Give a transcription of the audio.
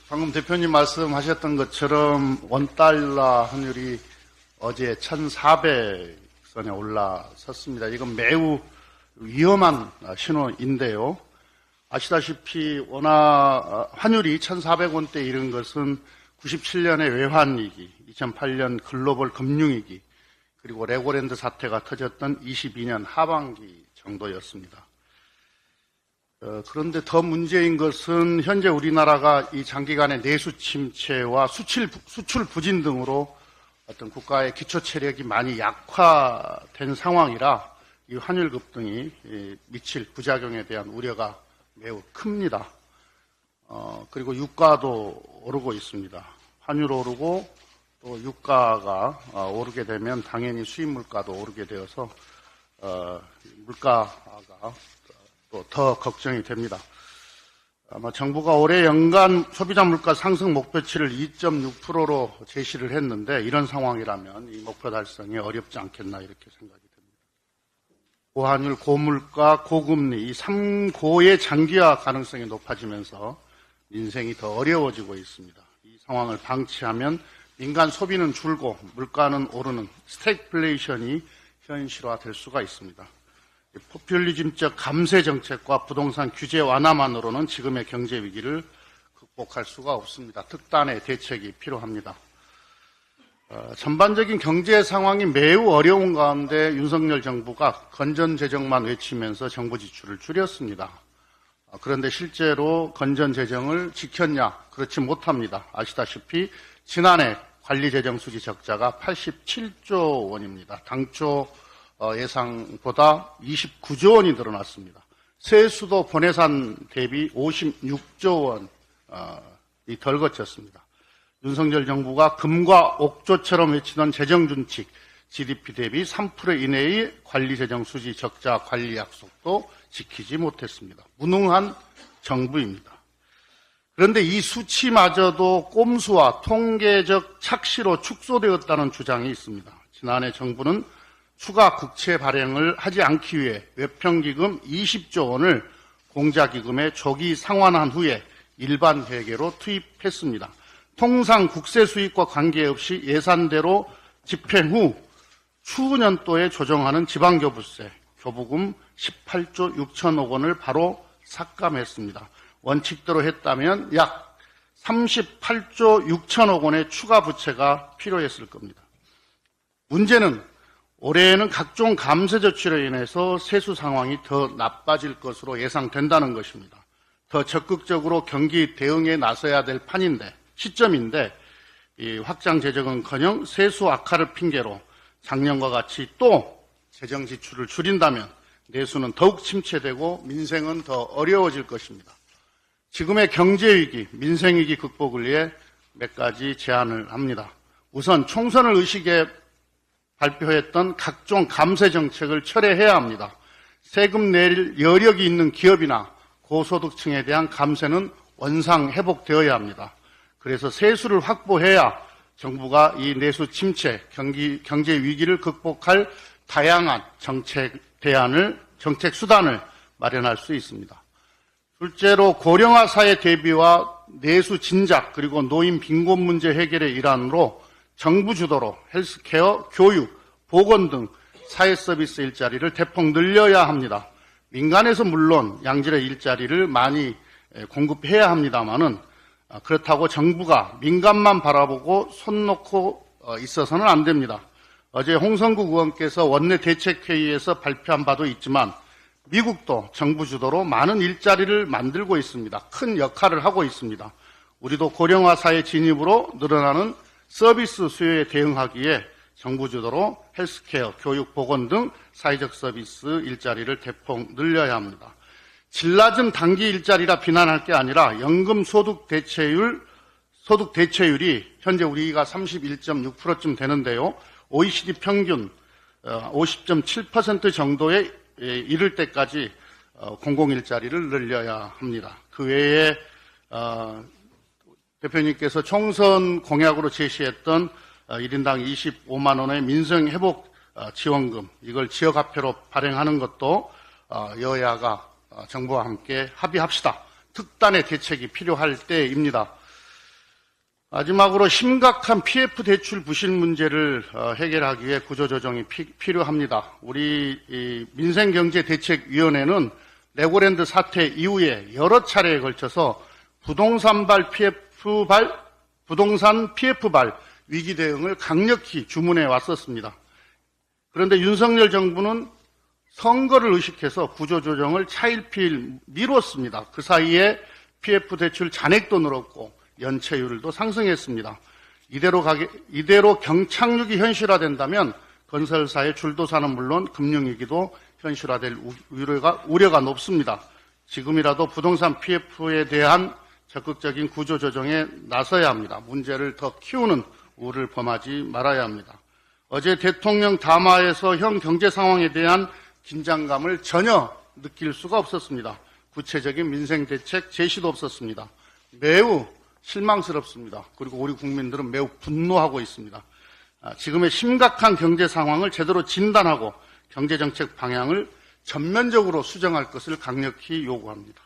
방금 대표님 말씀하셨던 것처럼 원달러 환율이 어제 1,400선에 올라섰습니다. 이건 매우 위험한 신호인데요. 아시다시피 환율이 1,400원대에 이른 것은 97년의 외환위기, 2008년 글로벌 금융위기, 그리고 레고랜드 사태가 터졌던 22년 하반기 정도였습니다. 그런데 더 문제인 것은 현재 우리나라가 이 장기간의 내수 침체와 수출 부진 등으로 어떤 국가의 기초 체력이 많이 약화된 상황이라 이 환율 급등이 미칠 부작용에 대한 우려가 매우 큽니다. 그리고 유가도 오르고 있습니다. 환율 오르고 또 유가가 오르게 되면 당연히 수입 물가도 오르게 되어서 물가가 또 더 걱정이 됩니다. 아마 정부가 올해 연간 소비자 물가 상승 목표치를 2.6%로 제시를 했는데 이런 상황이라면 이 목표 달성이 어렵지 않겠나 이렇게 생각이 됩니다. 고환율, 고물가, 고금리 이 3고의 장기화 가능성이 높아지면서 민생이 더 어려워지고 있습니다. 이 상황을 방치하면 민간 소비는 줄고 물가는 오르는 스태그플레이션이 현실화될 수가 있습니다. 포퓰리즘적 감세 정책과 부동산 규제 완화만으로는 지금의 경제 위기를 극복할 수가 없습니다. 특단의 대책이 필요합니다. 전반적인 경제 상황이 매우 어려운 가운데 윤석열 정부가 건전재정만 외치면서 정부 지출을 줄였습니다. 그런데 실제로 건전재정을 지켰냐? 그렇지 못합니다. 아시다시피 지난해 관리재정수지 적자가 87조 원입니다. 당초 예상보다 29조 원이 늘어났습니다. 세수도 본예산 대비 56조 원이 덜 거쳤습니다. 윤석열 정부가 금과 옥조처럼 외치던 재정준칙, GDP 대비 3% 이내의 관리재정 수지 적자 관리 약속도 지키지 못했습니다. 무능한 정부입니다. 그런데 이 수치마저도 꼼수와 통계적 착시로 축소되었다는 주장이 있습니다. 지난해 정부는 추가 국채 발행을 하지 않기 위해 외평기금 20조 원을 공자기금에 조기 상환한 후에 일반 회계로 투입했습니다. 통상 국세 수익과 관계없이 예산대로 집행 후 추후년도에 조정하는 지방교부세, 교부금 18조 6천억 원을 바로 삭감했습니다. 원칙대로 했다면 약 38조 6천억 원의 추가 부채가 필요했을 겁니다. 문제는 올해에는 각종 감세 조치로 인해서 세수 상황이 더 나빠질 것으로 예상된다는 것입니다. 더 적극적으로 경기 대응에 나서야 될 시점인데 이 확장 재정은커녕 세수 악화를 핑계로 작년과 같이 또 재정 지출을 줄인다면 내수는 더욱 침체되고 민생은 더 어려워질 것입니다. 지금의 경제위기, 민생위기 극복을 위해 몇 가지 제안을 합니다. 우선 총선을 의식에 발표했던 각종 감세 정책을 철회해야 합니다. 세금 낼 여력이 있는 기업이나 고소득층에 대한 감세는 원상 회복되어야 합니다. 그래서 세수를 확보해야 정부가 이 내수 침체, 경제 위기를 극복할 다양한 정책 수단을 마련할 수 있습니다. 둘째로 고령화 사회 대비와 내수 진작 그리고 노인 빈곤 문제 해결의 일환으로 정부 주도로 헬스케어, 교육, 보건 등 사회 서비스 일자리를 대폭 늘려야 합니다. 민간에서 물론 양질의 일자리를 많이 공급해야 합니다만은 그렇다고 정부가 민간만 바라보고 손 놓고 있어서는 안 됩니다. 어제 홍성국 의원께서 원내 대책회의에서 발표한 바도 있지만 미국도 정부 주도로 많은 일자리를 만들고 있습니다. 큰 역할을 하고 있습니다. 우리도 고령화 사회 진입으로 늘어나는 서비스 수요에 대응하기에 정부 주도로 헬스케어, 교육, 보건 등 사회적 서비스 일자리를 대폭 늘려야 합니다. 질 낮은 단기 일자리라 비난할 게 아니라 연금 소득 대체율이 현재 우리가 31.6%쯤 되는데요. OECD 평균 50.7% 정도에 이를 때까지 공공일자리를 늘려야 합니다. 그 외에 대표님께서 총선 공약으로 제시했던 1인당 25만 원의 민생회복 지원금, 이걸 지역화폐로 발행하는 것도 여야가 정부와 함께 합의합시다. 특단의 대책이 필요할 때입니다. 마지막으로 심각한 PF 대출 부실 문제를 해결하기 위해 구조조정이 필요합니다. 우리 민생경제대책위원회는 레고랜드 사태 이후에 여러 차례에 걸쳐서 부동산 PF발 위기 대응을 강력히 주문해 왔었습니다. 그런데 윤석열 정부는 선거를 의식해서 구조조정을 차일피일 미뤘습니다. 그 사이에 PF 대출 잔액도 늘었고 연체율도 상승했습니다. 이대로 경착륙이 현실화된다면 건설사의 줄도사는 물론 금융위기도 현실화될 우려가 높습니다. 지금이라도 부동산 PF에 대한 적극적인 구조조정에 나서야 합니다. 문제를 더 키우는 우를 범하지 말아야 합니다. 어제 대통령 담화에서 현 경제 상황에 대한 긴장감을 전혀 느낄 수가 없었습니다. 구체적인 민생대책 제시도 없었습니다. 매우 실망스럽습니다. 그리고 우리 국민들은 매우 분노하고 있습니다. 지금의 심각한 경제 상황을 제대로 진단하고 경제정책 방향을 전면적으로 수정할 것을 강력히 요구합니다.